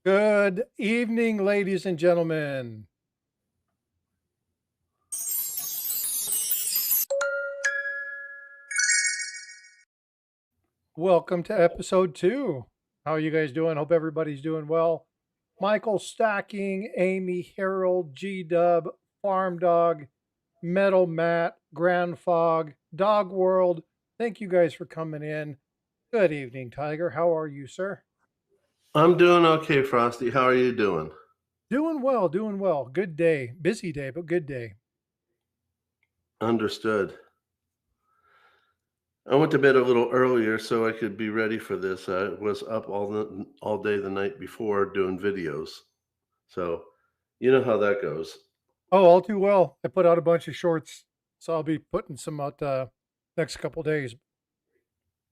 Good evening, ladies and gentlemen. Welcome to episode 2. How are you guys doing? Hope everybody's doing well. Michael Stacking, Amy, Harold, G Dub, Farm Dog, Metal Matt, Grand Fog, Dog World. Thank you guys for coming in. Good evening, Tiger. How are you, sir? I'm doing okay, Frosty. How are you doing? Doing well, doing well. Good day. Busy day, but good day. Understood. I went to bed a little earlier so I could be ready for this. I was up all day the night before doing videos. So, you know how that goes. Oh, all too well. I put out a bunch of shorts, so I'll be putting some out next couple days.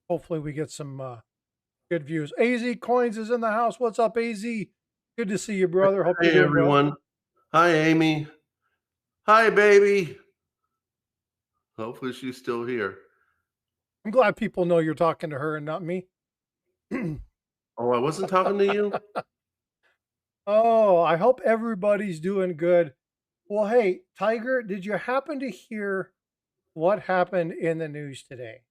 Hopefully, we get some good views. AZ Coins is in the house. What's up, AZ? Good to see you, brother. Hope you're Hey, doing well. everyone. Hi, Amy. Hi, baby. Hopefully, she's still here. I'm glad people know you're talking to her and not me. Oh, I wasn't talking to you? Oh, I hope everybody's doing good. Well, hey, Tiger, did you happen to hear what happened in the news today?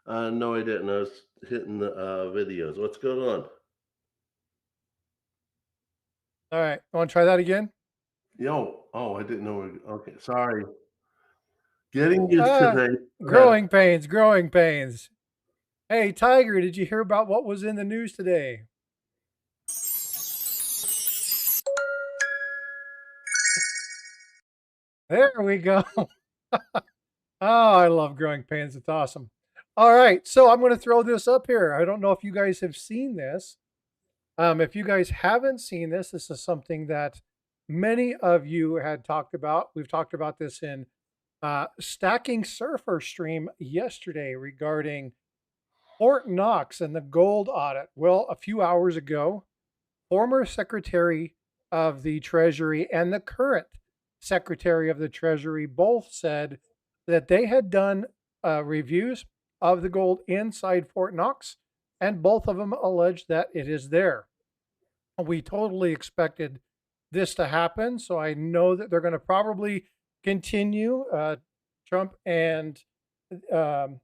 No, I didn't. I was hitting the videos. What's going on? All right, want to try that again? Yo, oh, I didn't know. Okay, sorry. Getting used to Ah, the. Go ahead. growing pains, growing pains. Hey, Tiger, did you hear about what was in the news today? There we go. Oh, I love growing pains. It's awesome. All right, so I'm going to throw this up here. I don't know if you guys have seen this. If you guys haven't seen this, this is something that many of you had talked about. We've talked about this in Stacking Surfer stream yesterday regarding Fort Knox and the gold audit. Well, a few hours ago, former Secretary of the Treasury and the current Secretary of the Treasury both said that they had done reviews of the gold inside Fort Knox, and both of them alleged that it is there. We totally expected this to happen, so I know that they're going to probably continue. Trump and um,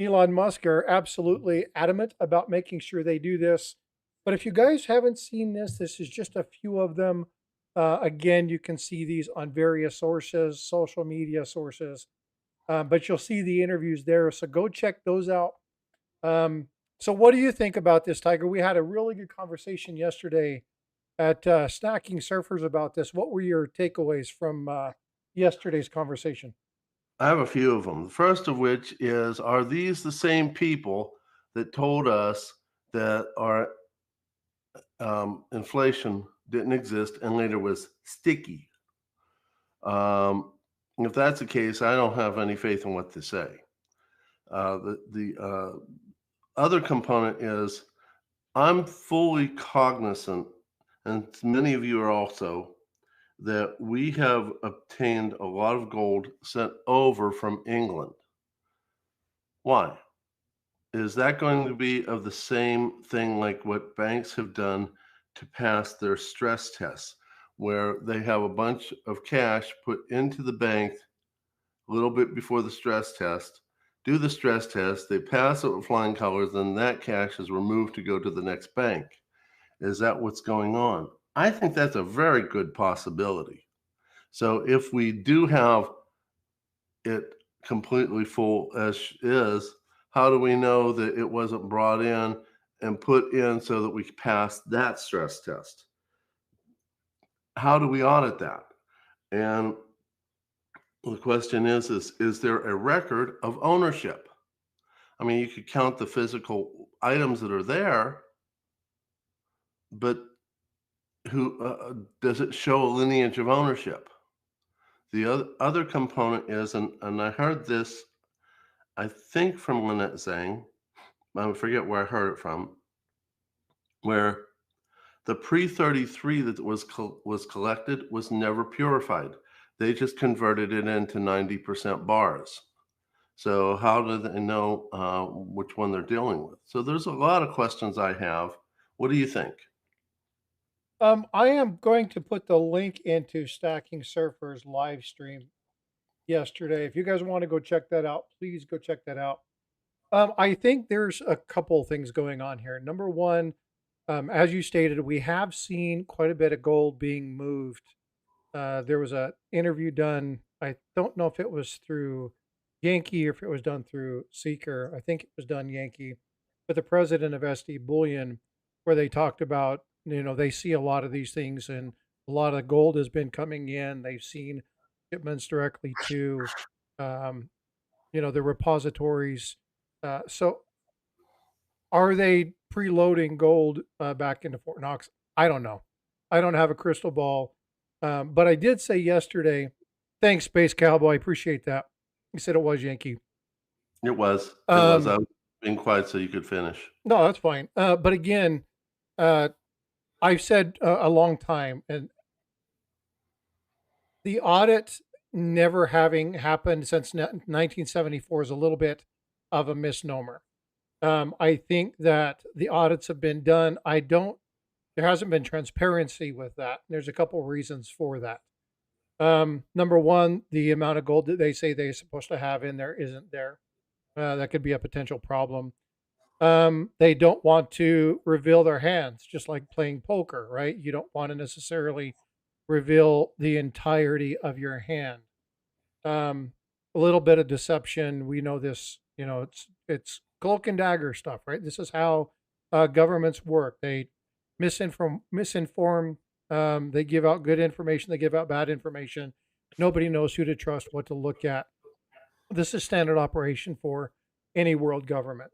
Elon Musk are absolutely adamant about making sure they do this. But if you guys haven't seen this, this is just a few of them. Again, you can see these on various sources, social media sources, but you'll see the interviews there. So go check those out. So, what do you think about this, Tiger? We had a really good conversation yesterday at Stacking Surfers about this. What were your takeaways from yesterday's conversation? I have a few of them. The first of which is, are these the same people that told us that our inflation didn't exist and later was sticky? If that's the case, I don't have any faith in what they say. The other component is I'm fully cognizant, and many of you are also, that we have obtained a lot of gold sent over from England. Why? Is that going to be of the same thing like what banks have done to pass their stress tests, where they have a bunch of cash put into the bank a little bit before the stress test, do the stress test, they pass it with flying colors, then that cash is removed to go to the next bank? Is that what's going on? I think that's a very good possibility. So if we do have it completely full as is, how do we know that it wasn't brought in and put in so that we pass that stress test? How do we audit that? And the question is there a record of ownership? I mean, you could count the physical items that are there, but who does it show a lineage of ownership? The other component is, and I heard this, I think from Lynette Zhang, I forget where I heard it from, where the pre-33 that was collected was never purified. They just converted it into 90% bars. So how do they know which one they're dealing with? So there's a lot of questions I have. What do you think? I am going to put the link into Stacking Surfer's live stream yesterday. If you guys want to go check that out, please go check that out. I think there's a couple things going on here. Number one, as you stated, we have seen quite a bit of gold being moved. There was a interview done. I don't know if it was through Yankee or if it was done through Seeker. I think it was done Yankee, but the president of SD Bullion, where they talked about, they see a lot of these things and a lot of gold has been coming in. They've seen shipments directly to, um, the repositories. So are they preloading gold back into Fort Knox? I don't know. I don't have a crystal ball. But I did say yesterday, thanks, Space Cowboy. Appreciate that. He said it was Yankee. It was. It was. Um, I was being quiet so you could finish. no, that's fine. But again, uh, I've said a long time, and the audit never having happened since 1974 is a little bit of a misnomer. I think that the audits have been done. There hasn't been transparency with that. There's a couple reasons for that. Number one, the amount of gold that they say they're supposed to have in there isn't there. That could be a potential problem. They don't want to reveal their hands, just like playing poker, right? You don't want to necessarily reveal the entirety of your hand. Um, a little bit of deception. We know this. It's cloak and dagger stuff, right? This is how governments work. They misinform. They give out good information. They give out bad information. Nobody knows who to trust, what to look at. This is standard operation for any world government.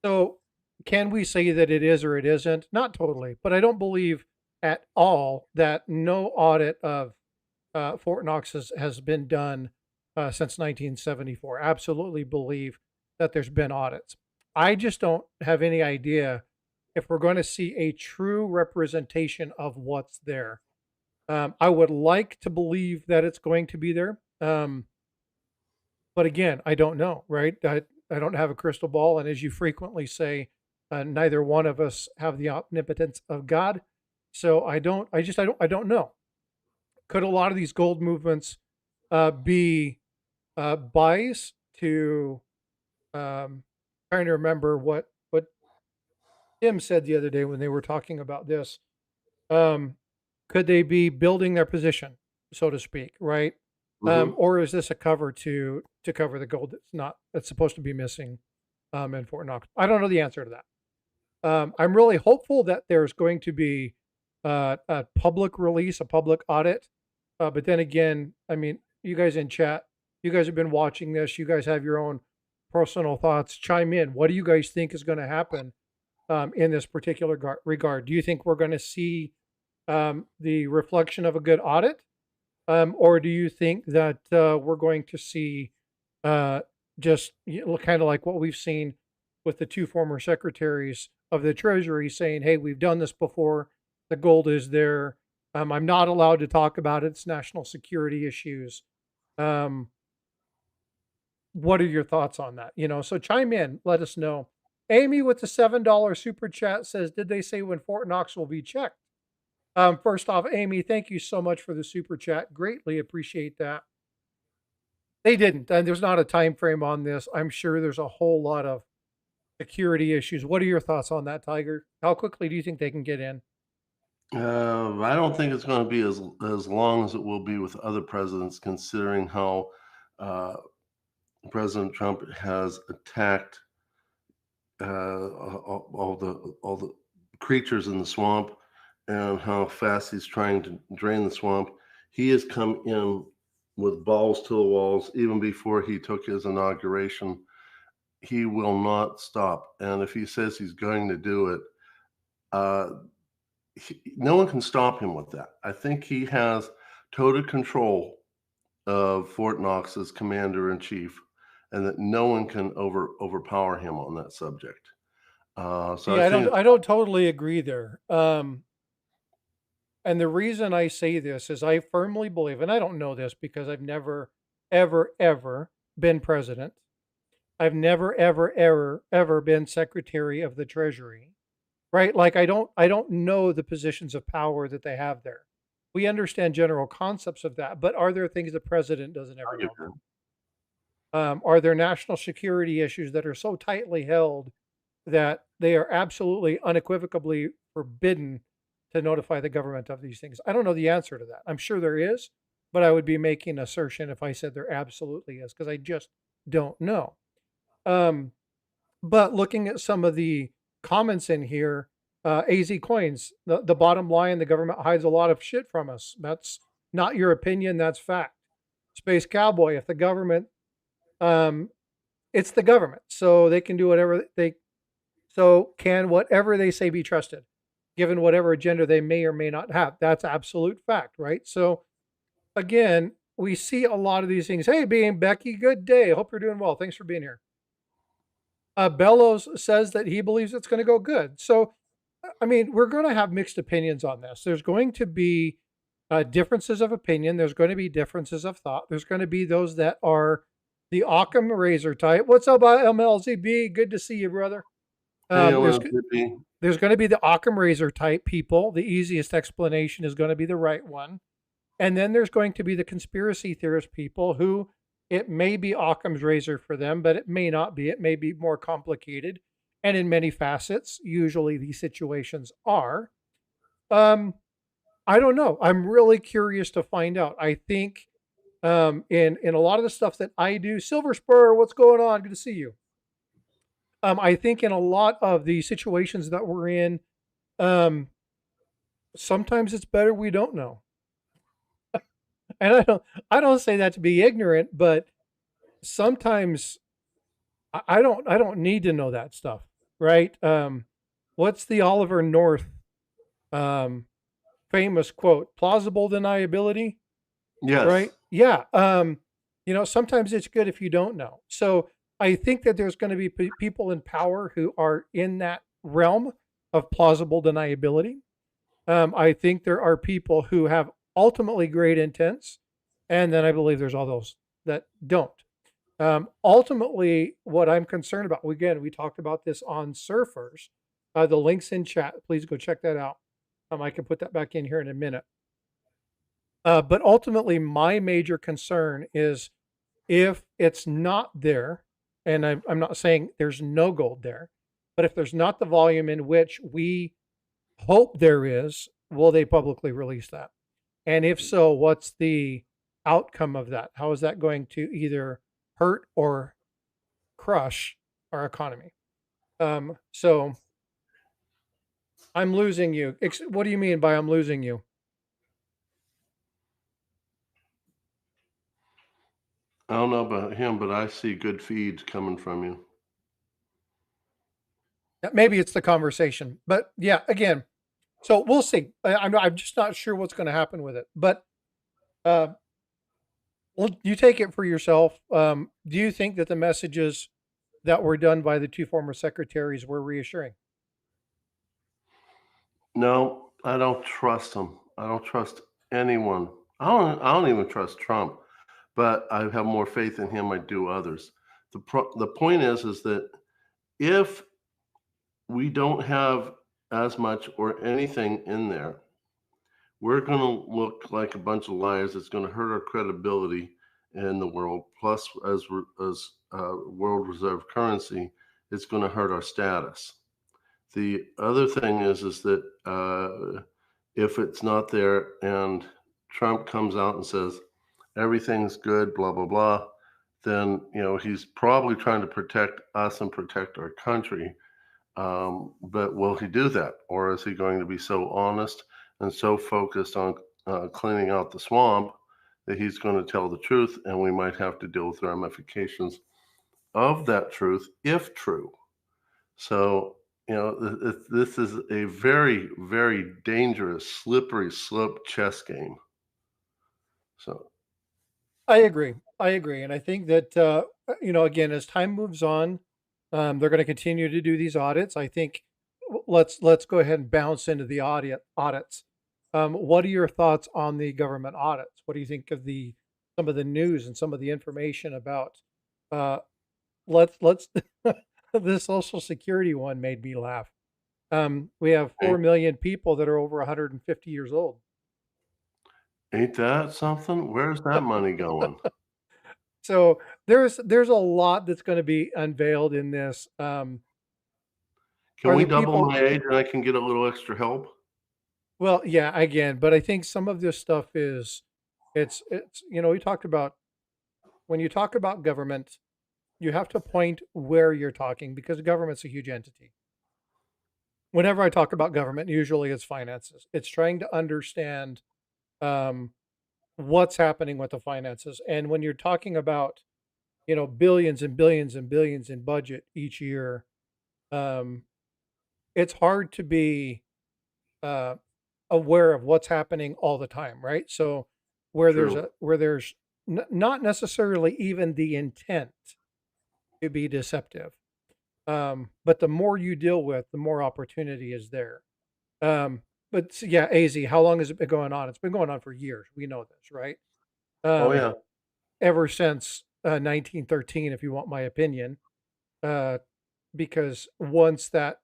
So, can we say that it is or it isn't? Not totally, but I don't believe at all that no audit of Fort Knox has been done since 1974. Absolutely believe that there's been audits. I just don't have any idea if we're going to see a true representation of what's there. I would like to believe that it's going to be there. But again, I don't know, right? I don't have a crystal ball. And as you frequently say, neither one of us have the omnipotence of God. So I don't know. Could a lot of these gold movements be buys to, trying to remember what Tim said the other day when they were talking about this. Um, could they be building their position, so to speak, right? Hmm. Or is this a cover to cover the gold that's supposed to be missing in Fort Knox? I don't know the answer to that. I'm really hopeful that there's going to be a public release, a public audit. But then again, I mean, you guys in chat, you guys have been watching this. You guys have your own personal thoughts. Chime in. What do you guys think is going to happen in this particular regard? Do you think we're going to see the reflection of a good audit? Or do you think that we're going to see just kind of like what we've seen with the two former secretaries of the Treasury saying, hey, we've done this before. The gold is there. I'm not allowed to talk about it. It's national security issues. Um, what are your thoughts on that? So chime in, let us know. Amy with the $7 super chat says, did they say when Fort Knox will be checked? First off, Amy, thank you so much for the super chat. Greatly appreciate that. They didn't, and there's not a time frame on this. I'm sure there's a whole lot of security issues. What are your thoughts on that, Tiger? How quickly do you think they can get in? I don't think it's going to be as long as it will be with other presidents, considering how uh, President Trump has attacked all the creatures in the swamp and how fast he's trying to drain the swamp. He has come in with balls to the walls even before he took his inauguration. He will not stop, and if he says he's going to do it, uh, no one can stop him with that. I think he has total control of Fort Knox as commander in chief, and that no one can overpower him on that subject. So I Yeah, think I don't totally agree there. And the reason I say this is I firmly believe, and I don't know this because I've never, ever, ever been president. I've never, ever, ever, ever been Secretary of the Treasury, right? Like I don't know the positions of power that they have there. We understand general concepts of that, but are there things the president doesn't I ever get know that. about? Are there national security issues that are so tightly held that they are absolutely unequivocally forbidden to notify the government of these things? I don't know the answer to that. I'm sure there is, but I would be making an assertion if I said there absolutely is, because I just don't know. Um, but looking at some of the comments in here, AZ coins, the bottom line, the government hides a lot of shit from us. That's not your opinion, that's fact. Space Cowboy, if the government, um, it's the government, so they can do whatever they, so can whatever they say be trusted, given whatever agenda they may or may not have. That's absolute fact, right? So again, we see a lot of these things. Hey, being Becky, good day. Hope you're doing well. Thanks for being here. Bellows says that he believes it's going to go good. So, I mean, we're going to have mixed opinions on this. There's going to be differences of opinion. There's going to be differences of thought. There's going to be those that are the Occam razor type. What's up, MLZB? Good to see you, brother. Hey, Um, there's LSVP. there's going to be the Occam razor type people. The easiest explanation is going to be the right one. And then there's going to be the conspiracy theorist people who it may be Occam's razor for them, but it may not be. It may be more complicated. And in many facets, usually these situations are. Um, I don't know. I'm really curious to find out. I think in a lot of the stuff that I do, Silver Spur, what's going on? Good to see you. I think in a lot of the situations that we're in, um, sometimes it's better we don't know. And I don't say that to be ignorant, but sometimes I don't need to know that stuff, right? What's the Oliver North um, famous quote? Plausible deniability, Yes. right? Yeah. Sometimes it's good if you don't know. So I think that there's going to be people in power who are in that realm of plausible deniability. I think there are people who have ultimately great intents, and then I believe there's all those that don't. Ultimately, what I'm concerned about, again, we talked about this on Surfers. The link's in chat. Please go check that out. I can put that back in here in a minute. But ultimately, my major concern is if it's not there, and I'm not saying there's no gold there, but if there's not the volume in which we hope there is, will they publicly release that? And if so, what's the outcome of that? How is that going to either hurt or crush our economy? So I'm losing you. What do you mean by I'm losing you? I don't know about him, but I see good feeds coming from you. Maybe it's the conversation, but yeah, again, so we'll see. I'm just not sure what's going to happen with it, but uh, well, you take it for yourself. Do you think that the messages that were done by the two former secretaries were reassuring? No, I don't trust him. I don't trust anyone. I don't even trust Trump, but I have more faith in him I do others. The point is that if we don't have as much or anything in there, we're going to look like a bunch of liars. It's going to hurt our credibility in the world. Plus, as world reserve currency, it's going to hurt our status. The other thing is that if it's not there and Trump comes out and says everything's good, blah blah blah, then he's probably trying to protect us and protect our country. But will he do that, or is he going to be so honest and so focused on cleaning out the swamp that he's going to tell the truth, and we might have to deal with the ramifications of that truth if true? So, this is a very, very dangerous, slippery slope chess game. So, I agree. I agree, and I think that again, as time moves on, they're going to continue to do these audits. I think let's go ahead and bounce into the audits. What are your thoughts on the government audits? What do you think of the some of the news and some of the information about? Uh, let's the Social Security one made me laugh. We have 4 Ain't, million people that are over 150 years old. ain't that something? Where's that money going? So there's a lot that's going to be unveiled in this. Can Are we the double people? my age and I can get a little extra help? Well, yeah, again, but I think some of this stuff is it's we talked about when you talk about government, you have to point where you're talking because government's a huge entity. Whenever I talk about government, usually it's finances. It's trying to understand um, what's happening with the finances. And when you're talking about, billions and billions and billions in budget each year, um, it's hard to be uh, aware of what's happening all the time, right? So True. where there's not necessarily even the intent to be deceptive, but the more you deal with, the more opportunity is there. Yeah, AZ, how long has it been going on? It's been going on for years. We know this, right? Oh, Um, yeah. Ever since 1913, if you want my opinion, uh, because once that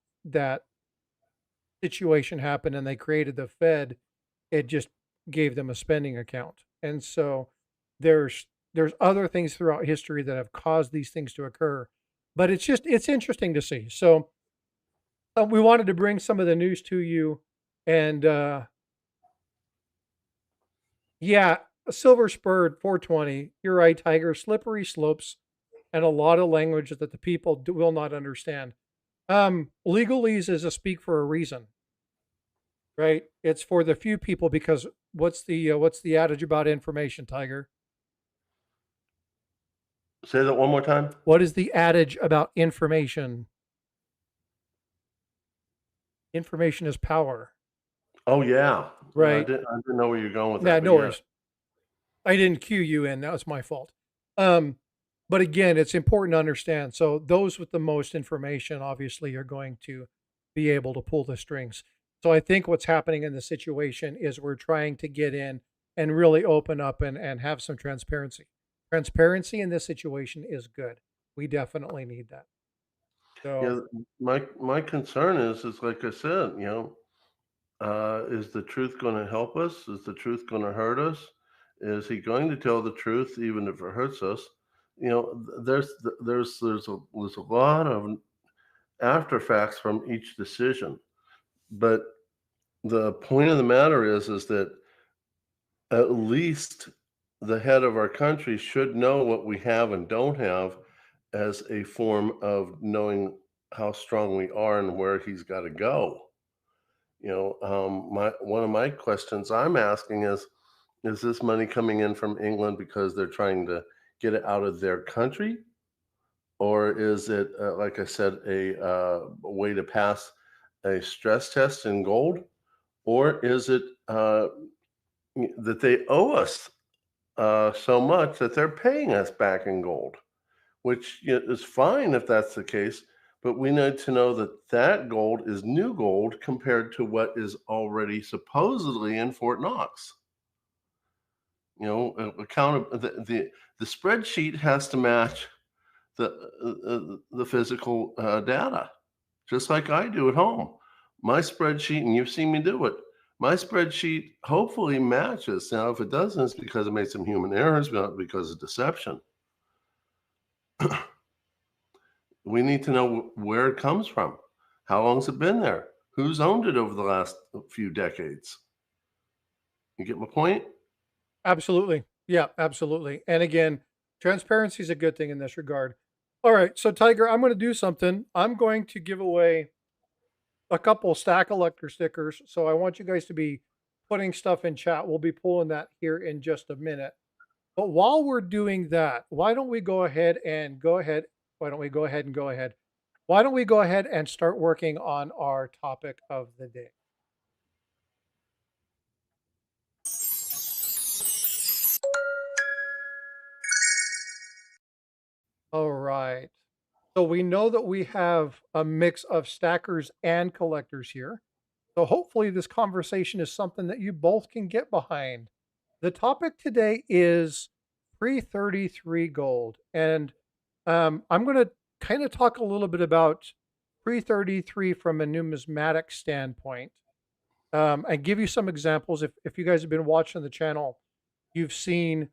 situation happened and they created the Fed, it just gave them a spending account. And so there's other things throughout history that have caused these things to occur. But it's interesting to see. So we wanted to bring some of the news to you, and yeah, a silver spurred 420. You're right, Tiger. Slippery slopes and a lot of language that the people will not understand. Legalese is a speak for a reason, right? It's for the few people because what's the adage about information, Tiger? Say that one more time. What is the adage about information? Information is power, Oh, yeah. right? I didn't know where you're going with Nah, that, but no yeah. worries. I didn't cue you in. That was my fault. Um, but again, it's important to understand. So those with the most information, obviously, are going to be able to pull the strings. So I think what's happening in the situation is we're trying to get in and really open up and have some transparency. Transparency in this situation is good. We definitely need that. So Yeah, my concern is like I said, is the truth gonna help us? Is the truth gonna hurt us? Is he going to tell the truth even if it hurts us? There's a lot of after facts from each decision, but the point of the matter is that at least the head of our country should know what we have and don't have as a form of knowing how strong we are and where he's got to go. My one of my questions I'm asking is this money coming in from England because they're trying to get it out of their country, or is it, like I said, a way to pass a stress test in gold, or is it that they owe us so much that they're paying us back in gold, which is fine if that's the case. But we need to know that that gold is new gold compared to what is already supposedly in Fort Knox. Account the spreadsheet has to match the physical data, just like I do at home. My spreadsheet, and you've seen me do it. My spreadsheet hopefully matches. Now, if it doesn't, it's because it made some human errors, not because of deception. We need to know where it comes from. How long has it been there? Who's owned it over the last few decades? You get my point? absolutely. Yeah, absolutely. And again, transparency is a good thing in this regard. All right. So Tiger, I'm going to do something. I'm going to give away a couple Stack-A-Lector stickers. So I want you guys to be putting stuff in chat. We'll be pulling that here in just a minute. But while we're doing that, why don't we go ahead and go ahead? Why don't we go ahead and go ahead? Why don't we go ahead and start working on our topic of the day? All right. So we know that we have a mix of stackers and collectors here. So hopefully this conversation is something that you both can get behind. The topic today is pre-33 gold. And I'm going to kind of talk a little bit about pre-33 from a numismatic standpoint. I give you some examples. If you guys have been watching the channel, you've seen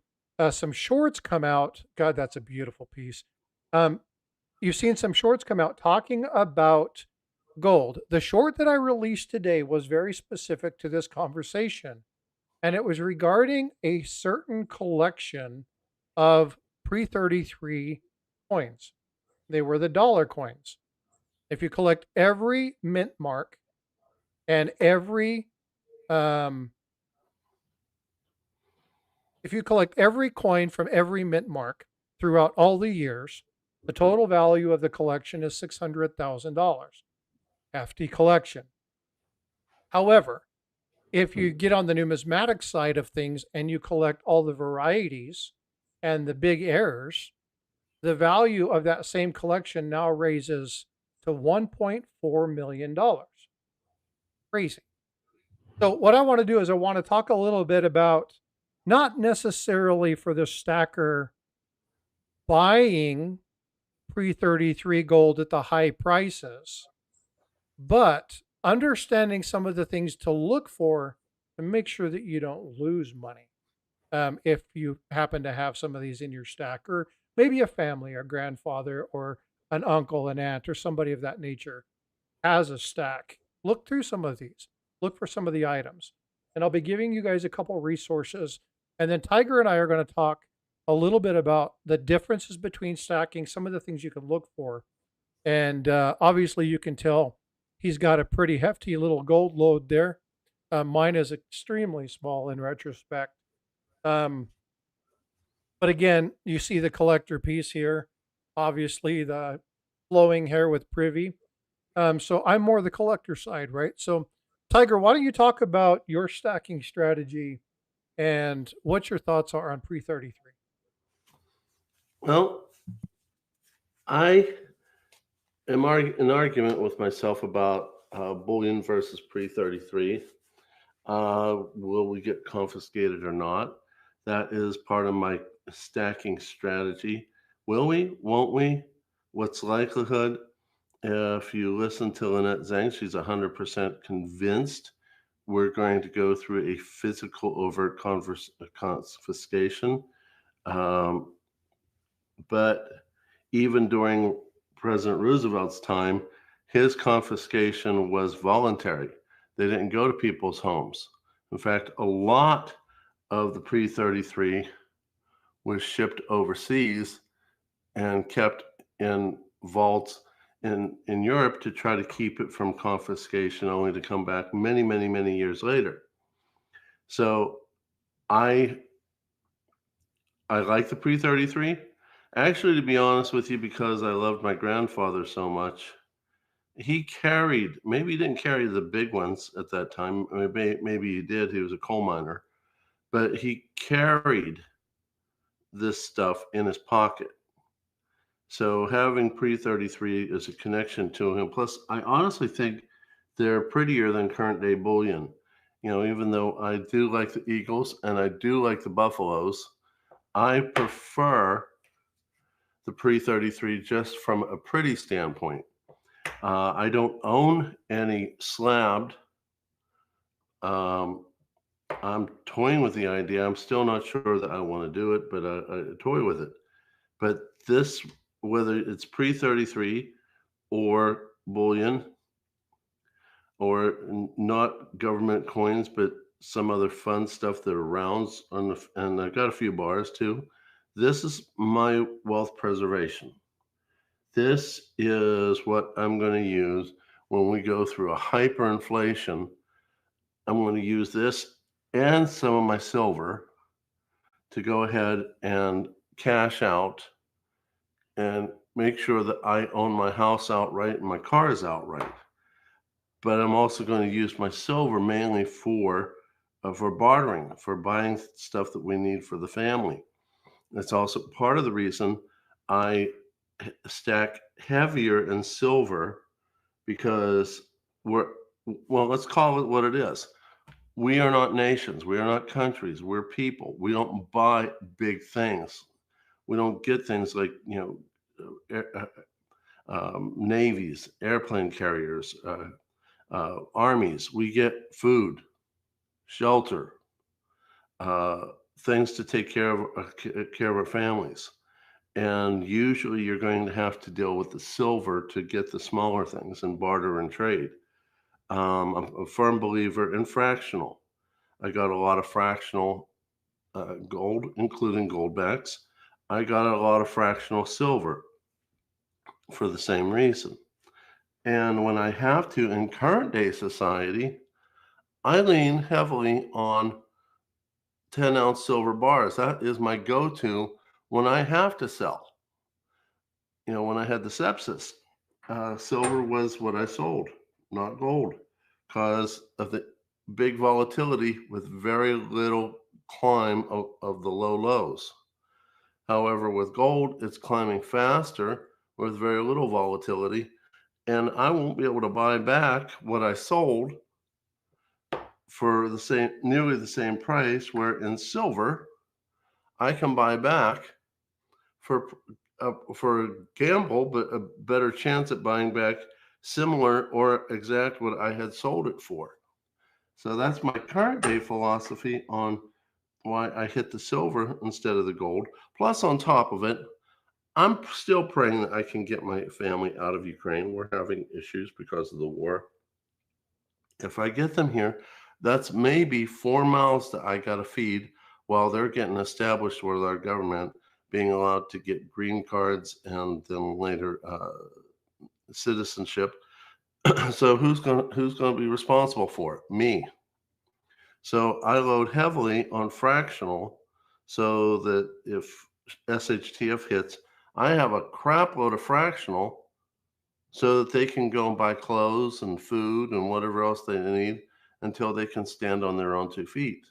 some shorts come out. God, that's a beautiful piece. Um, you've seen some shorts come out talking about gold. The short that I released today was very specific to this conversation, and it was regarding a certain collection of pre-33 coins. They were the dollar coins. If you collect every mint mark and every um, if you collect every coin from every mint mark throughout all the years, the total value of the collection is $600,000. Hefty collection. However, if you get on the numismatic side of things and you collect all the varieties and the big errors, the value of that same collection now raises to $1.4 million. Crazy. So, what I want to do is I want to talk a little bit about not necessarily for the stacker buying pre-33 gold at the high prices, but understanding some of the things to look for to make sure that you don't lose money. If you happen to have some of these in your stack, or maybe a family, or grandfather, or an uncle, an aunt, or somebody of that nature has a stack, look through some of these, look for some of the items. And I'll be giving you guys a couple resources. And then Tiger and I are going to talk a little bit about the differences between stacking, some of the things you can look for. And obviously, you can tell he's got a pretty hefty little gold load there. Mine is extremely small in retrospect. Um, but again, you see the collector piece here. Obviously, the flowing hair with privy. So I'm more the collector side, right? So, Tiger, why don't you talk about your stacking strategy and what your thoughts are on pre-33? Well, I am in argument with myself about bullion versus pre-33. Will we get confiscated or not? That is part of my stacking strategy. Will we? Won't we? What's the likelihood? If you listen to Lynette Zhang, she's 100% convinced we're going to go through a physical overt confiscation. Um, but even during President Roosevelt's time, his confiscation was voluntary. They didn't go to people's homes. In fact, a lot of the pre 33 was shipped overseas and kept in vaults in Europe to try to keep it from confiscation, only to come back many, many, many years later. So I like the pre 33. Actually, to be honest with you, because I loved my grandfather so much, he carried, maybe he didn't carry the big ones at that time. Maybe he did. He was a coal miner, but he carried this stuff in his pocket. So having pre-33 is a connection to him. Plus, I honestly think they're prettier than current day bullion. You know, even though I do like the Eagles and I do like the Buffaloes, I prefer the pre-33 just from a pretty standpoint. I don't own any slabbed. Um, I'm toying with the idea. I'm still not sure that I want to do it, but I toy with it. But this, whether it's pre-33 or bullion or not government coins, but some other fun stuff that are rounds on the, and I've got a few bars too. This is my wealth preservation. This is what I'm going to use when we go through a hyperinflation. I'm going to use this and some of my silver to go ahead and cash out and make sure that I own my house outright and my cars outright. But I'm also going to use my silver mainly for bartering, for buying stuff that we need for the family. That's also part of the reason I stack heavier in silver, because let's call it what it is. We are not nations. We are not countries. We're people. We don't buy big things. We don't get things like, navies, airplane carriers, armies. We get food, shelter, uh, things to take care of our families. And usually you're going to have to deal with the silver to get the smaller things and barter and trade. I'm a firm believer in fractional. I got a lot of fractional gold, including goldbacks. I got a lot of fractional silver for the same reason. And when I have to in current day society, I lean heavily on 10-ounce silver bars. That is my go to when I have to sell. When I had the sepsis, silver was what I sold, not gold, because of the big volatility with very little climb of the low lows. However, with gold, it's climbing faster with very little volatility, and I won't be able to buy back what I sold for nearly the same price. Where in silver, I can buy back for for a gamble, but a better chance at buying back similar or exact what I had sold it for. So that's my current day philosophy on why I hit the silver instead of the gold. Plus, on top of it, I'm still praying that I can get my family out of Ukraine. We're having issues because of the war. If I get them here, that's maybe 4 mouths that I got to feed while they're getting established with our government, being allowed to get green cards and then later citizenship. So who's going to be responsible for it? Me. So I load heavily on fractional, so that if SHTF hits, I have a crap load of fractional so that they can go and buy clothes and food and whatever else they need until they can stand on their own 2 feet.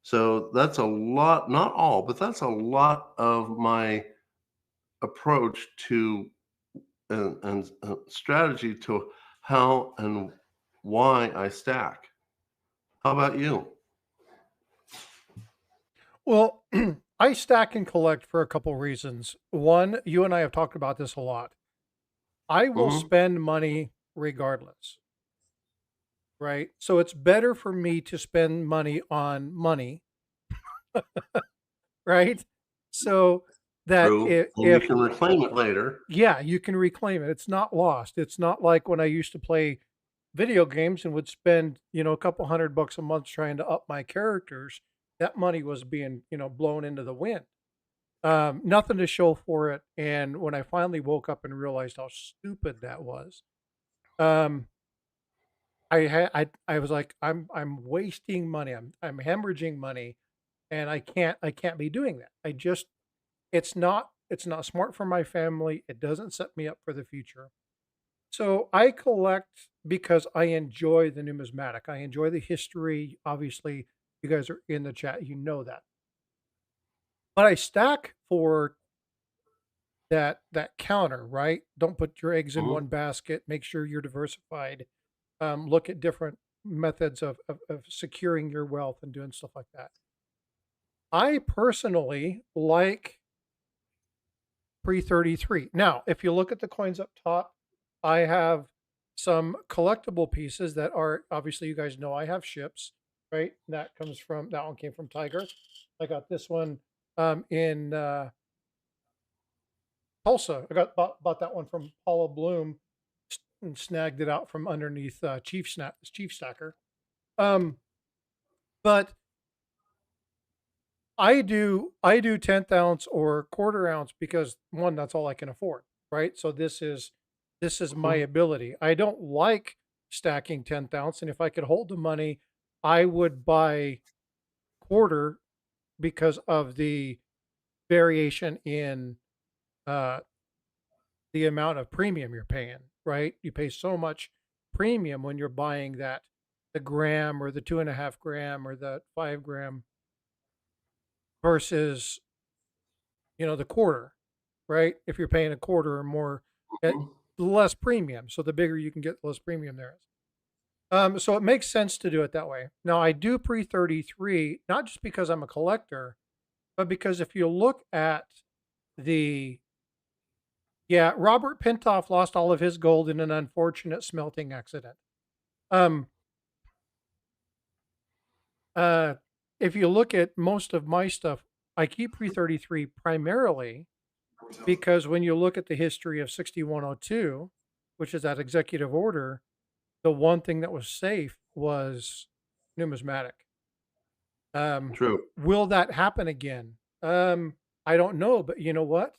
So that's a lot, not all, but that's a lot of my approach to and strategy to how and why I stack. How about you? Well, I stack and collect for a couple reasons. One, you and I have talked about this a lot. I will Hmm. spend money regardless, right? So it's better for me to spend money on money, right? So that True. And you if can reclaim it later. yeah, you can reclaim it. It's not lost. It's not like when I used to play video games and would spend, a couple $100 a month trying to up my characters. That money was being, blown into the wind. Nothing to show for it. And when I finally woke up and realized how stupid that was, um, I was like, I'm wasting money. I'm hemorrhaging money, and I can't be doing that. It's not smart for my family. It doesn't set me up for the future. So I collect because I enjoy the numismatic. I enjoy the history. Obviously, you guys are in the chat, you know that. But I stack for that counter, right? Don't put your eggs in Mhm. one basket. Make sure you're diversified. Look at different methods of securing your wealth and doing stuff like that. I personally like pre 33. Now, if you look at the coins up top, I have some collectible pieces that are obviously, you guys know I have ships, right? That one came from Tiger. I got this one in Tulsa. I bought that one from Paula Bloom and snagged it out from underneath Chief Stacker. Um, but I do 10th ounce or quarter ounce because one, that's all I can afford, right? So this is my Mhm. ability. I don't like stacking 10th ounce, and if I could hold the money, I would buy quarter because of the variation in uh, the amount of premium you're paying, right? You pay so much premium when you're buying the gram or the 2.5 gram or the 5 gram versus the quarter, right? If you're paying a quarter or more, at Mhm. less premium. So the bigger you can get, the less premium there is. So it makes sense to do it that way. Now I do pre 33, not just because I'm a collector, but because if you look at the Yeah, Robert Pintoff lost all of his gold in an unfortunate smelting accident. Um, uh, if you look at most of my stuff, I keep pre-33 primarily because when you look at the history of 6102, which is that executive order, the one thing that was safe was numismatic. Um, True. will that happen again? I don't know, but you know what?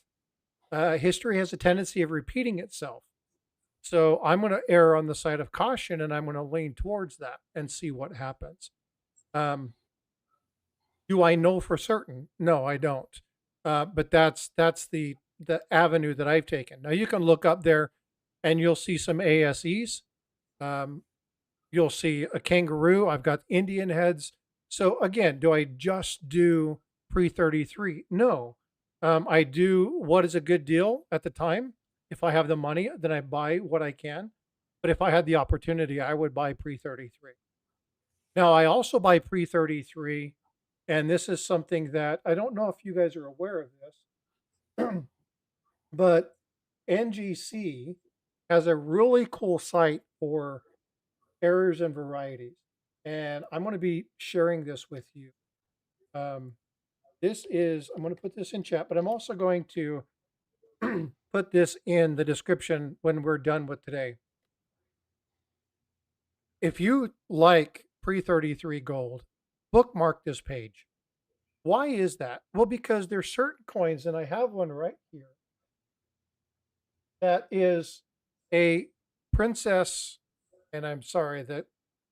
History has a tendency of repeating itself. So I'm going to err on the side of caution and I'm going to lean towards that and see what happens. Um, do I know for certain? No, I don't. But that's the avenue that I've taken. Now you can look up there and you'll see some ASEs. Um, you'll see a kangaroo. I've got Indian heads. So again, do I just do pre-33? No. I do what is a good deal at the time. If I have the money, then I buy what I can. But if I had the opportunity, I would buy pre-33. Now, I also buy pre-33, and this is something that I don't know if you guys are aware of this, but NGC has a really cool site for errors and varieties. And I'm going to be sharing this with you. Um, I'm going to put this in chat, but I'm also going to put this in the description when we're done with today. If you like pre-33 gold, bookmark this page. Why is that? Well, because there's certain coins, and I have one right here, that is a princess, and I'm sorry that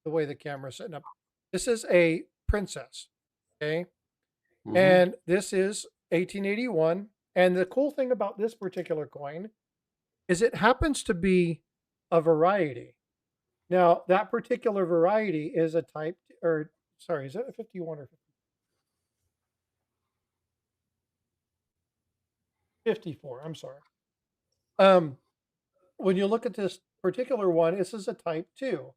the way the camera's setting up. This is a princess, okay? Hmm. And this is 1881. And the cool thing about this particular coin is it happens to be a variety. Now, that particular variety is a type, or sorry, is that a 51 or 54? I'm sorry. Um, when you look at this particular one, this is a type 2.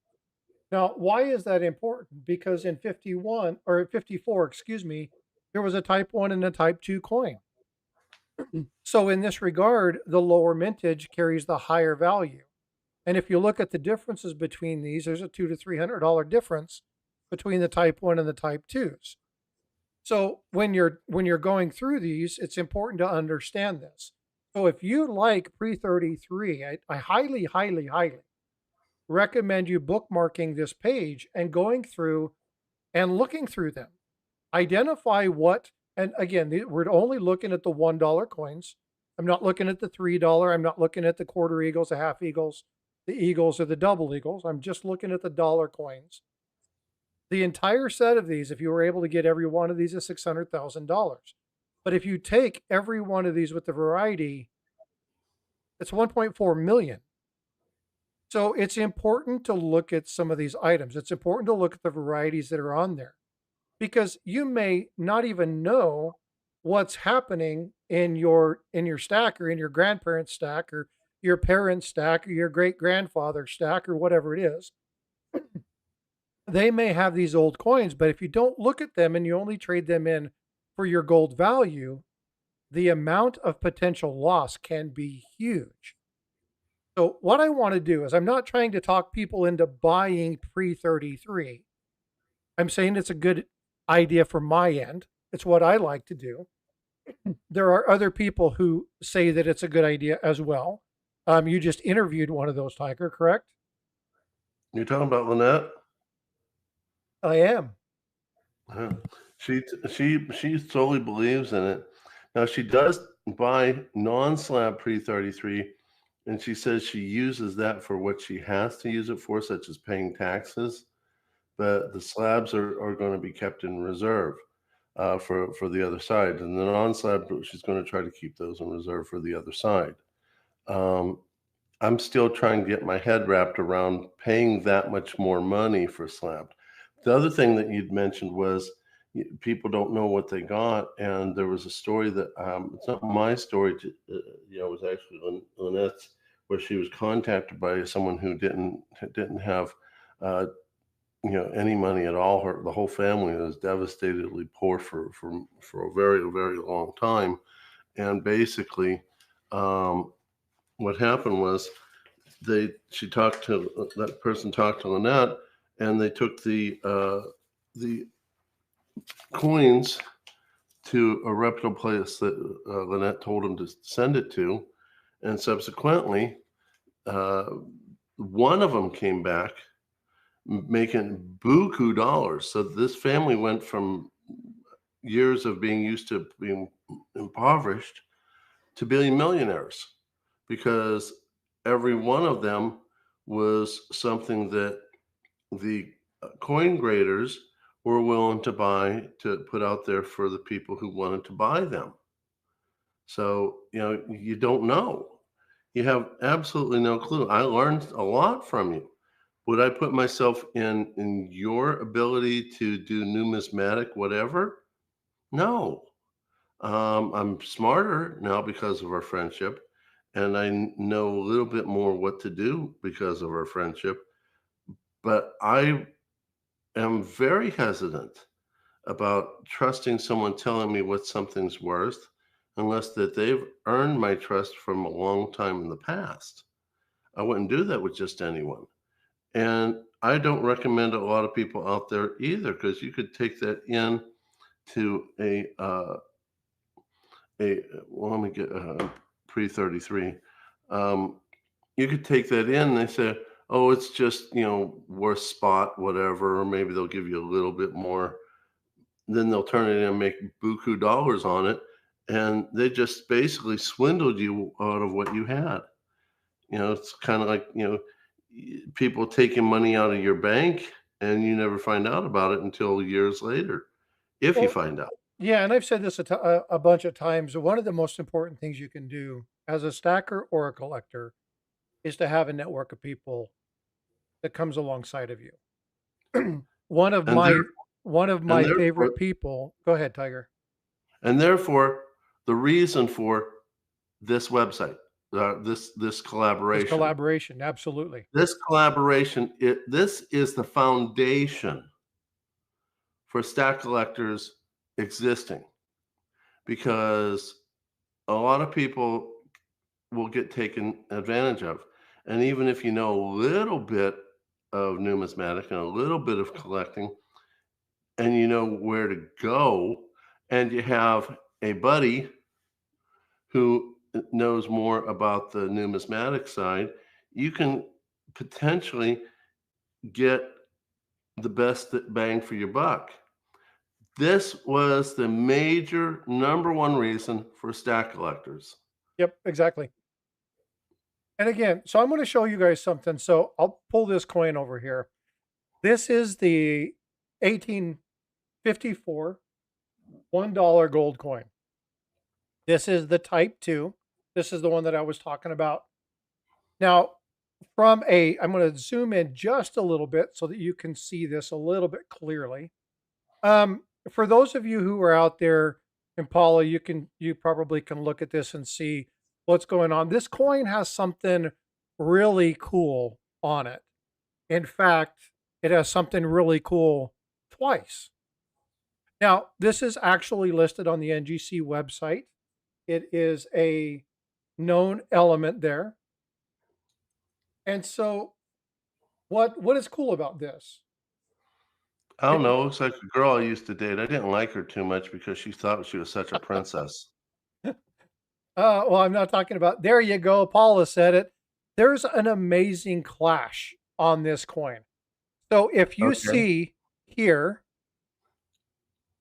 Now, why is that important? Because in 51 or 54, excuse me, there was a type 1 and a type 2 coin. So in this regard, the lower mintage carries the higher value. And if you look at the differences between these, there's a $200 to $300 difference between the type 1 and the type 2s. So when you're going through these, it's important to understand this. So if you like pre-33, I highly, highly, highly recommend you bookmarking this page and going through and looking through them. Identify what, and again, we're only looking at the $1 coins. I'm not looking at the $3. I'm not looking at the quarter eagles, the half eagles, the eagles, or the double eagles. I'm just looking at the dollar coins. The entire set of these, if you were able to get every one of these, is $600,000. But if you take every one of these with the variety, it's 1.4 million. So it's important to look at some of these items. It's important to look at the varieties that are on there because you may not even know what's happening in your stack or in your grandparents' stack or your parents' stack or your great grandfather's stack or whatever it is. They may have these old coins, but if you don't look at them and you only trade them in for your gold value, the amount of potential loss can be huge. So what I want to do is I'm not trying to talk people into buying pre-33. I'm saying it's a good idea from my end. It's what I like to do. There are other people who say that it's a good idea as well. You just interviewed one of those, Tiger, correct? You're talking about Lynette? I am. Yeah. She solely believes in it. Now she does buy non-slab pre-33, and she says she uses that for what she has to use it for, such as paying taxes. But the slabs are going to be kept in reserve for the other side, and the non-slab she's going to try to keep those in reserve for the other side. Um, I'm still trying to get my head wrapped around paying that much more money for slab. The other thing that you'd mentioned was people don't know what they got, and there was a story that it's not my story. It was actually Lynette's, where she was contacted by someone who didn't have any money at all. The whole family was devastatedly poor for a very very long time, and basically. Um, what happened was she talked to that person talked to Lynette, and they took the coins to a reputable place that Lynette told them to send it to, and subsequently, uh, one of them came back making buku dollars. So this family went from years of being used to being impoverished to being millionaires because every one of them was something that the coin graders were willing to buy to put out there for the people who wanted to buy them. So, you don't know. You have absolutely no clue. I learned a lot from you. Would I put myself in your ability to do numismatic whatever? No. I'm smarter now because of our friendship, and I know a little bit more what to do because of our friendship. But I am very hesitant about trusting someone telling me what something's worth unless that they've earned my trust from a long time in the past. I wouldn't do that with just anyone. And I don't recommend a lot of people out there either because you could take that in to well, let me get pre 33. Um, you could take that in and they say, oh, it's just, worth spot, whatever, or maybe they'll give you a little bit more. Then they'll turn it in and make buku dollars on it. And they just basically swindled you out of what you had. It's kind of like, people taking money out of your bank and you never find out about it until years later, if you Well, find out. yeah, and I've said this a bunch of times. One of the most important things you can do as a stacker or a collector is to have a network of people that comes alongside of you. one of And my there, one of and my therefore, favorite people. Go ahead, Tiger. and therefore, the reason for this website, this This collaboration, collaboration, absolutely. this is the foundation for Stack-A-Lectors existing because a lot of people will get taken advantage of. And even if you know a little bit of numismatic and a little bit of collecting, and you know where to go, and you have a buddy who knows more about the numismatic side, you can potentially get the best bang for your buck. This was the major number one reason for Stack-A-Lectors. Yep, exactly. And again, so I'm going to show you guys something. So I'll pull this coin over here. This is the 1854 $1 gold coin. This is the type 2. This is the one that I was talking about. Now, I'm going to zoom in just a little bit so that you can see this a little bit clearly. For those of you who are out there, and Paula, you probably can look at this and see what's going on. This coin has something really cool on it. In fact, it has something really cool twice. Now, this is actually listed on the NGC website. It is a known element there. And so what is cool about this? I don't know. Looks like a girl I used to date. I didn't like her too much because she thought she was such a princess. Well, I'm not talking about. There you go. Paula said it. There's an amazing clash on this coin. So if you Okay. see here,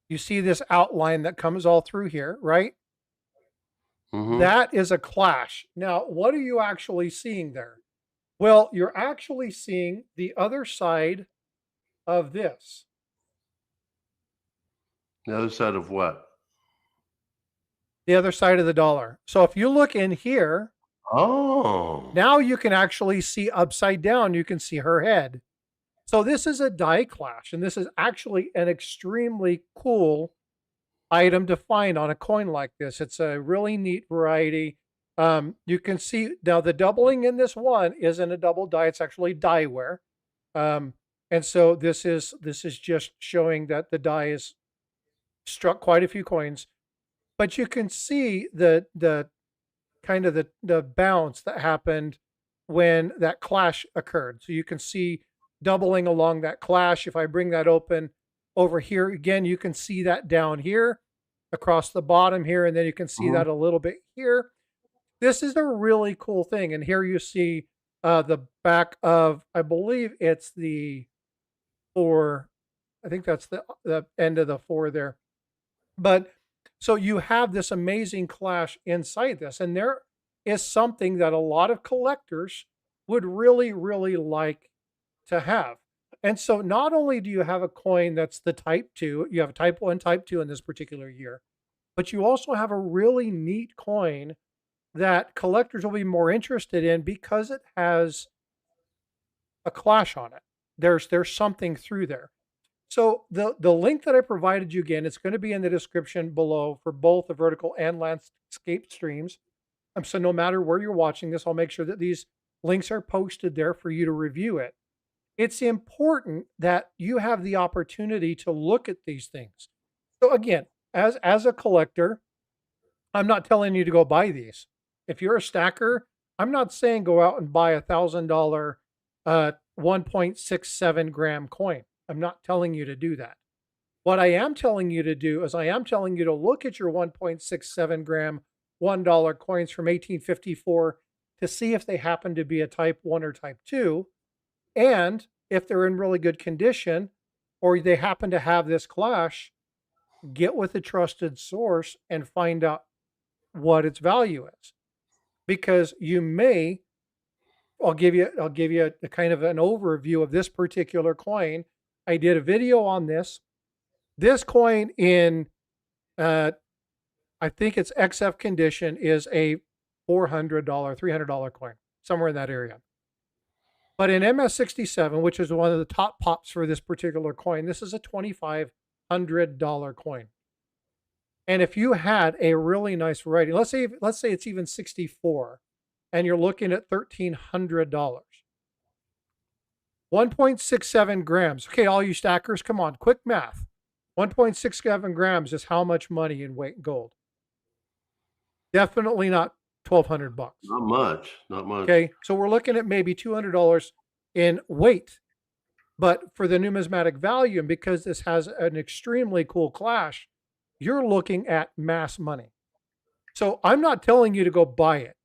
you see this outline that comes all through here, right? Mm-hmm. That is a clash. Now, what are you actually seeing there? Well, you're actually seeing the other side of this. The other side of what? The other side of the dollar. So if you look in here, Oh. now you can actually see upside down, you can see her head. So this is a die clash, and this is actually an extremely cool item to find on a coin like this. It's a really neat variety. You can see now the doubling in this one isn't a double die; it's actually die wear. And so this is just showing that the die is struck quite a few coins, but you can see the kind of the bounce that happened when that clash occurred. So you can see doubling along that clash. If I bring that open over here again, you can see that down here across the bottom here, and then you can see Mhm. that a little bit here. This is a really cool thing. And here you see the back of, I believe it's the four. I think that's the end of the four there. But so you have this amazing clash inside this, and there is something that a lot of collectors would really, really like to have. And so not only do you have a coin that's the type two, you have a type one, type two in this particular year, but you also have a really neat coin that collectors will be more interested in because it has a clash on it. There's something through there. So the link that I provided you again, it's going to be in the description below for both the vertical and landscape streams. So no matter where you're watching this, I'll make sure that these links are posted there for you to review it. It's important that you have the opportunity to look at these things. So again, as a collector, I'm not telling you to go buy these. If you're a stacker, I'm not saying go out and buy $1,000 1.67 gram coin. I'm not telling you to do that. What I am telling you to do is I am telling you to look at your 1.67 gram $1 coins from 1854 to see if they happen to be a type 1 or type 2, and if they're in really good condition or they happen to have this clash, get with a trusted source and find out what its value is. Because you may, I'll give you a kind of an overview of this particular coin. I did a video on this. This coin in uh, I think it's XF condition is a $400, $300 coin, somewhere in that area. But in MS67, which is one of the top pops for this particular coin, this is a $2,500 coin. And if you had a really nice variety, let's say it's even 64, and you're looking at $1,300. 1.67 grams. Okay, all you stackers, come on, quick math. 1.67 grams is how much money in weight gold? Definitely not 1,200 bucks. Not much, not much. Okay, so we're looking at maybe $200 in weight. But for the numismatic value, and because this has an extremely cool clash, you're looking at mass money. So I'm not telling you to go buy it.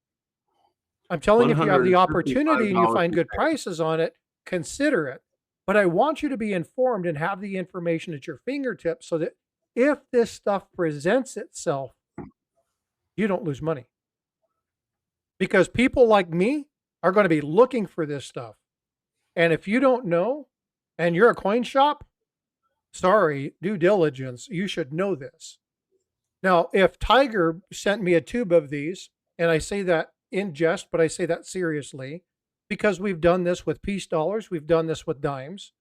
I'm telling you, if you have the opportunity and you $155 find a good pair. prices on it, consider it. But I want you to be informed and have the information at your fingertips so that if this stuff presents itself, you don't lose money. Because people like me are going to be looking for this stuff. And if you don't know and you're a coin shop, sorry, due diligence, you should know this. Now, if Tiger sent me a tube of these, and I say that in jest, but I say that seriously, because we've done this with peace dollars, we've done this with dimes,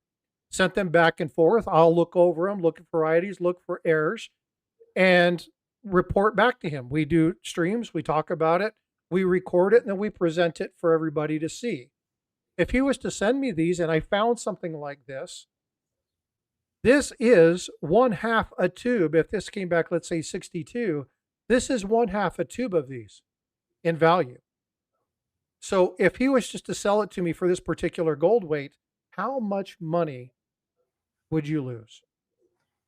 sent them back and forth. I'll look over them, look at varieties, look for errors, and report back to him. We do streams, we talk about it, we record it, and then we present it for everybody to see. If he was to send me these and I found something like this is one half a tube. If this came back, let's say 62, this is one half a tube of these in value. So if he was just to sell it to me for this particular gold weight, how much money would you lose?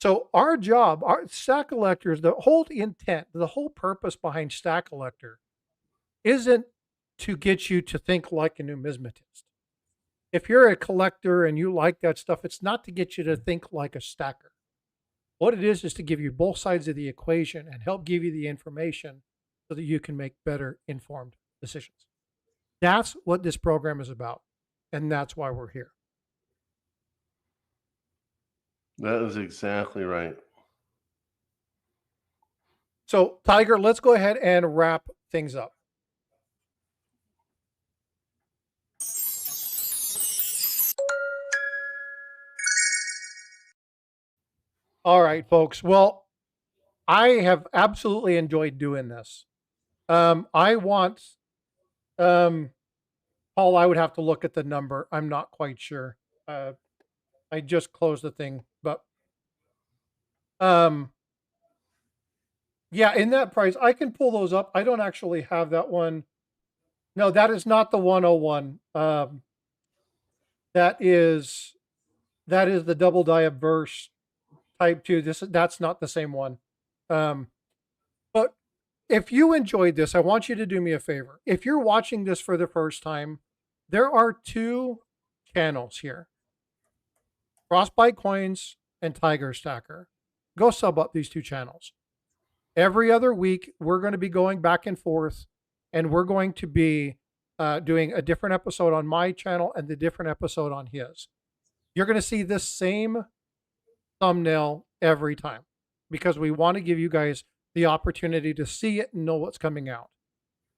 So our job, our Stack-A-Lectors, the whole intent, the whole purpose behind Stack-A-Lector isn't to get you to think like a numismatist. If you're a collector and you like that stuff, it's not to get you to think like a stacker. What it is to give you both sides of the equation and help give you the information so that you can make better informed decisions. That's what this program is about. And that's why we're here. That is exactly right. So, Tiger, let's go ahead and wrap things up. All right, folks. Well, I have absolutely enjoyed doing this. I want, um, Paul, I would have to look at the number. I'm not quite sure. I just closed the thing, but um, Yeah, in that price, I can pull those up. I don't actually have that one. No, that is not the 101. That is that is the double diaverse type 2. That's not the same one. Um, but if you enjoyed this, I want you to do me a favor. If you're watching this for the first time, there are two channels here: Frostbyte Coins and Tiger Stacker. Go sub up these two channels. Every other week, we're going to be going back and forth, and we're going to be doing a different episode on my channel and the different episode on his. You're going to see this same thumbnail every time because we want to give you guys the opportunity to see it and know what's coming out.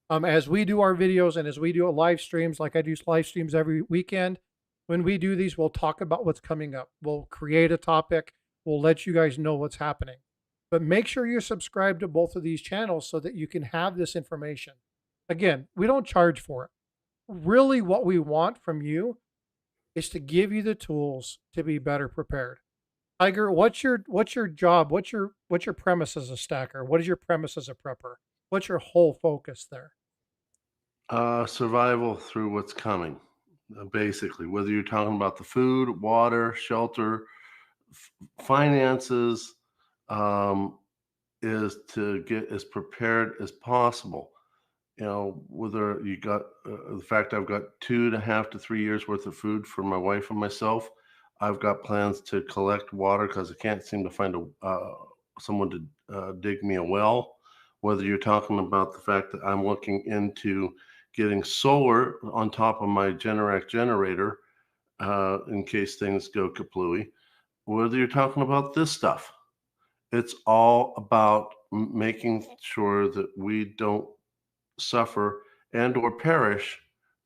As we do our videos and as we do live streams, like I do live streams every weekend, when we do these, we'll talk about what's coming up. We'll create a topic. We'll let you guys know what's happening. But make sure you're subscribed to both of these channels so that you can have this information. Again, we don't charge for it. Really, what we want from you is to give you the tools to be better prepared. Tiger, what's your job? What's your premise as a stacker? What is your premise as a prepper? What's your whole focus there? Survival through what's coming, basically, whether you're talking about the food, water, shelter, finances, um, is to get as prepared as possible. You know, whether you got the fact I've got 2.5 to 3 years worth of food for my wife and myself. I've got plans to collect water because I can't seem to find someone to dig me a well. Whether you're talking about the fact that I'm looking into getting solar on top of my Generac generator in case things go kaplooey. Whether you're talking about this stuff, it's all about making sure that we don't suffer and or perish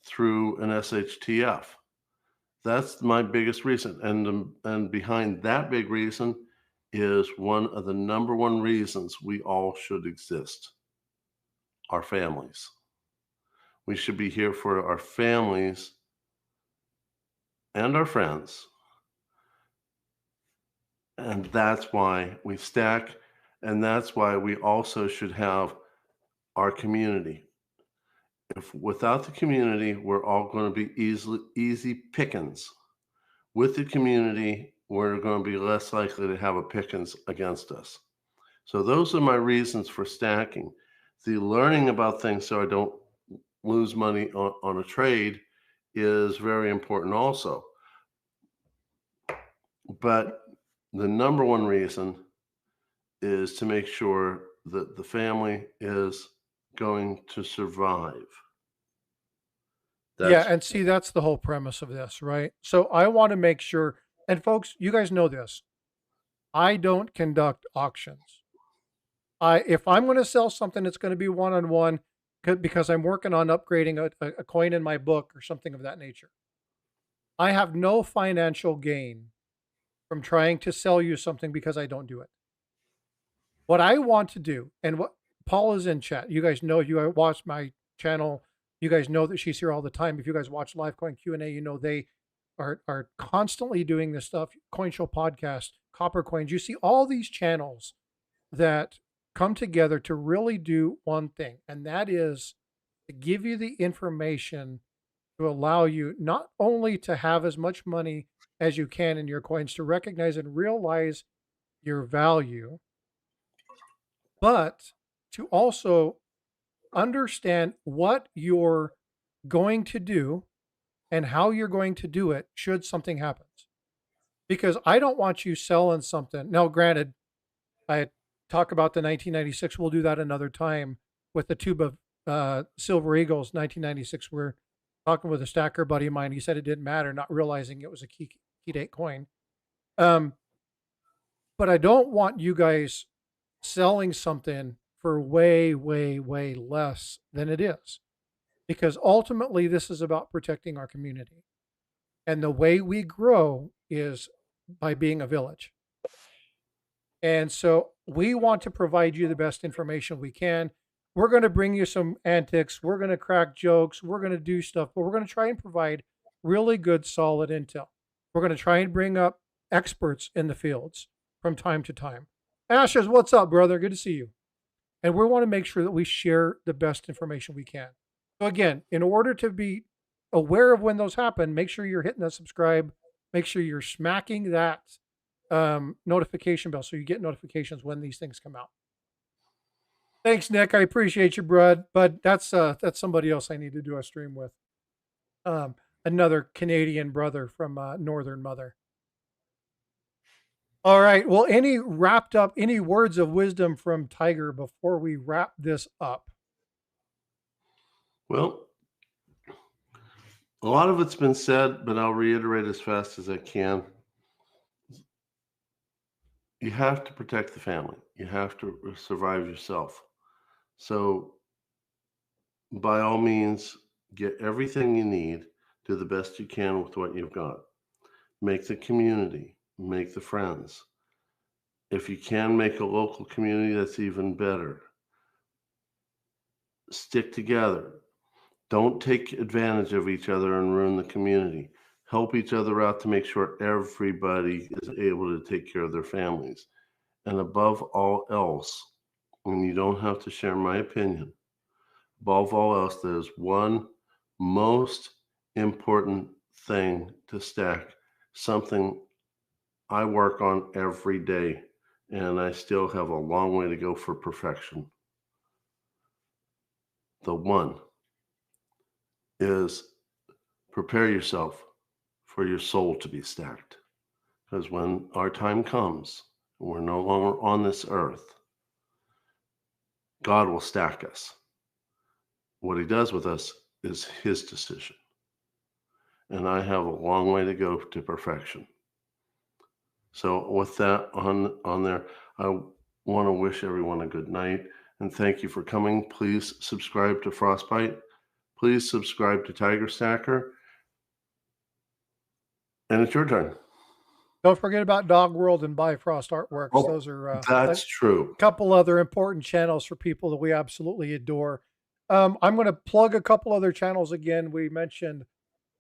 through an SHTF. That's my biggest reason, and behind that big reason is one of the number one reasons we all should exist: our families. We should be here for our families and our friends, and that's why we stack, and that's why we also should have our community. If without the community, we're all going to be easy pickings. With the community, we're going to be less likely to have a pickings against us. So those are my reasons for stacking. The learning about things so I don't lose money on a trade is very important also. But the number one reason is to make sure that the family is going to survive. Yeah, That's and see, that's the whole premise of this, right? So I want to make sure, and folks, you guys know this. I don't conduct auctions. If I'm going to sell something, it's going to be one on one because I'm working on upgrading a coin in my book or something of that nature. I have no financial gain from trying to sell you something because I don't do it. What I want to do, and what Paul is in chat. You guys know, you watch my channel. You guys know that she's here all the time. If you guys watch Live Coin Q&A, you know they are constantly doing this stuff. Coin Show podcast, Copper Coins. You see all these channels that come together to really do one thing, and that is to give you the information to allow you not only to have as much money as you can in your coins, to recognize and realize your value, but to also understand what you're going to do and how you're going to do it should something happens. Because I don't want you selling something. Now, granted, I talk about the 1996. We'll do that another time with the tube of Silver Eagles 1996. We're talking with a stacker buddy of mine. He said it didn't matter, not realizing it was a key date coin. But I don't want you guys selling something for way, way, way less than it is. Because ultimately, this is about protecting our community. And the way we grow is by being a village. And so we want to provide you the best information we can. We're going to bring you some antics. We're going to crack jokes. We're going to do stuff, but we're going to try and provide really good, solid intel. We're going to try and bring up experts in the fields from time to time. Ashes, what's up, brother? Good to see you. and we want to make sure that we share the best information we can. So again, in order to be aware of when those happen, make sure you're hitting that subscribe. Make sure you're smacking that notification bell so you get notifications when these things come out. Thanks, Nick. I appreciate you, bud. But that's somebody else I need to do a stream with. Another Canadian brother from Northern Mother. All right. Well, any words of wisdom from Tiger before we wrap this up? Well, a lot of it's been said, but I'll reiterate as fast as I can. You have to protect the family. You have to survive yourself. So, by all means, get everything you need, do the best you can with what you've got. Make the community, make the friends. If you can make a local community, that's even better. Stick together. Don't take advantage of each other and ruin the community. Help each other out to make sure everybody is able to take care of their families. And above all else, and you don't have to share my opinion, above all else, there's one most important thing to Stack, something I work on every day, and I still have a long way to go for perfection. The one is prepare yourself for your soul to be stacked. Because when our time comes, and we're no longer on this earth, God will stack us. What he does with us is his decision. And I have a long way to go to perfection. So with that on there, I want to wish everyone a good night and thank you for coming. Please subscribe to Frostbyte. Please subscribe to Tiger Stacker. And it's your turn. Don't forget about Dog World and Bifrost Artworks. Oh, Those are that's true. A couple other important channels for people that we absolutely adore. I'm going to plug a couple other channels again. We mentioned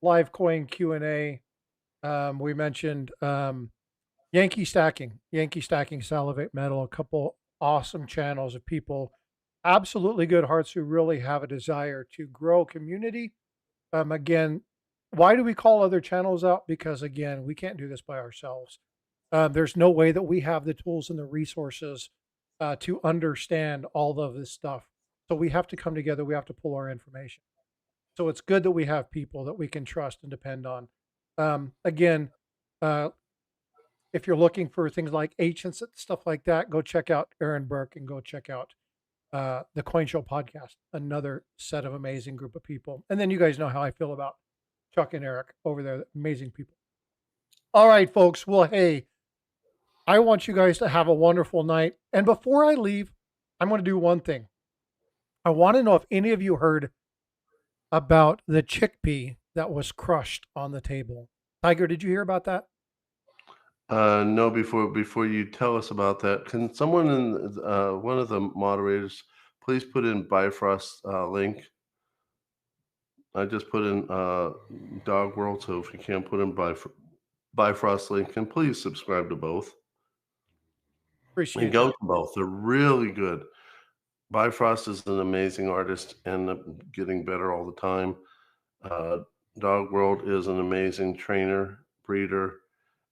Live Coin Q&A. We mentioned Yankee Stacking, Salivate Metal, a couple awesome channels of people, absolutely good hearts who really have a desire to grow community. Again, why do we call other channels out? Because again, we can't do this by ourselves. There's no way that we have the tools and the resources to understand all of this stuff. So we have to come together. We have to pull our information. So it's good that we have people that we can trust and depend on. Again, if you're looking for things like ancients and stuff like that, go check out Aaron Burke and go check out the Coin Show podcast. Another set of amazing group of people. And then you guys know how I feel about Chuck and Eric over there. Amazing people. All right, folks. Well, hey, I want you guys to have a wonderful night. And before I leave, I'm going to do one thing. I want to know if any of you heard about the chickpea that was crushed on the table. Tiger, did you hear about that? No, before you tell us about that, can someone in one of the moderators please put in Bifrost link? I just put in Dog World, so if you can't put in Bifrost link, and please subscribe to both. Appreciate and go to both. They're really good. Bifrost is an amazing artist and getting better all the time. Dog World is an amazing trainer, breeder,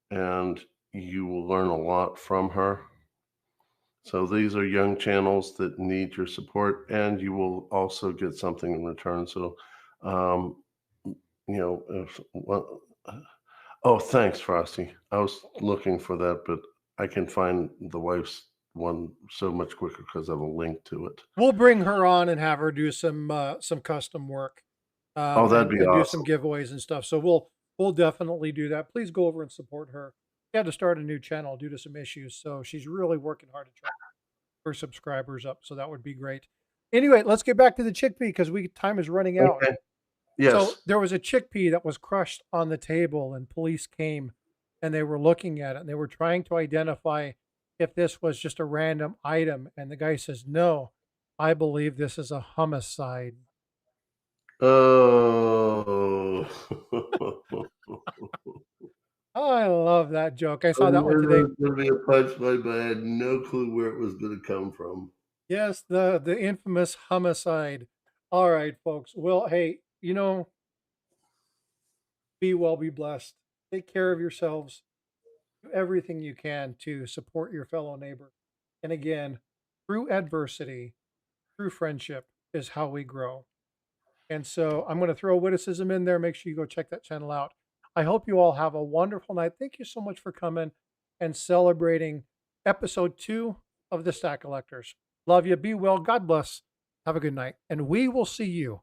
and you will learn a lot from her. So these are young channels that need your support, and you will also get something in return. So, oh, thanks, Frosty. I was looking for that, but I can find the wife's one so much quicker because I have a link to it. We'll bring her on and have her do some custom work. That'd be awesome. Do some giveaways and stuff. So we'll definitely do that. Please go over and support her. She had to start a new channel due to some issues, so she's really working hard to try her subscribers up. So that would be great. Anyway, let's get back to the chickpea because time is running out. Okay. Yes. So there was a chickpea that was crushed on the table, and police came and they were looking at it and they were trying to identify if this was just a random item. And the guy says, "No, I believe this is a homicide." Oh. Oh, I love that joke. I saw that one today. It was going to be a punchline, but I had no clue where it was going to come from. Yes, the infamous homicide. All right, folks. Well, hey, be well, be blessed. Take care of yourselves. Do everything you can to support your fellow neighbor. And again, through adversity, through friendship is how we grow. And so I'm going to throw a witticism in there. Make sure you go check that channel out. I hope you all have a wonderful night. Thank you so much for coming and celebrating episode 2 of the Stack-A-Lectors. Love you. Be well. God bless. Have a good night. And we will see you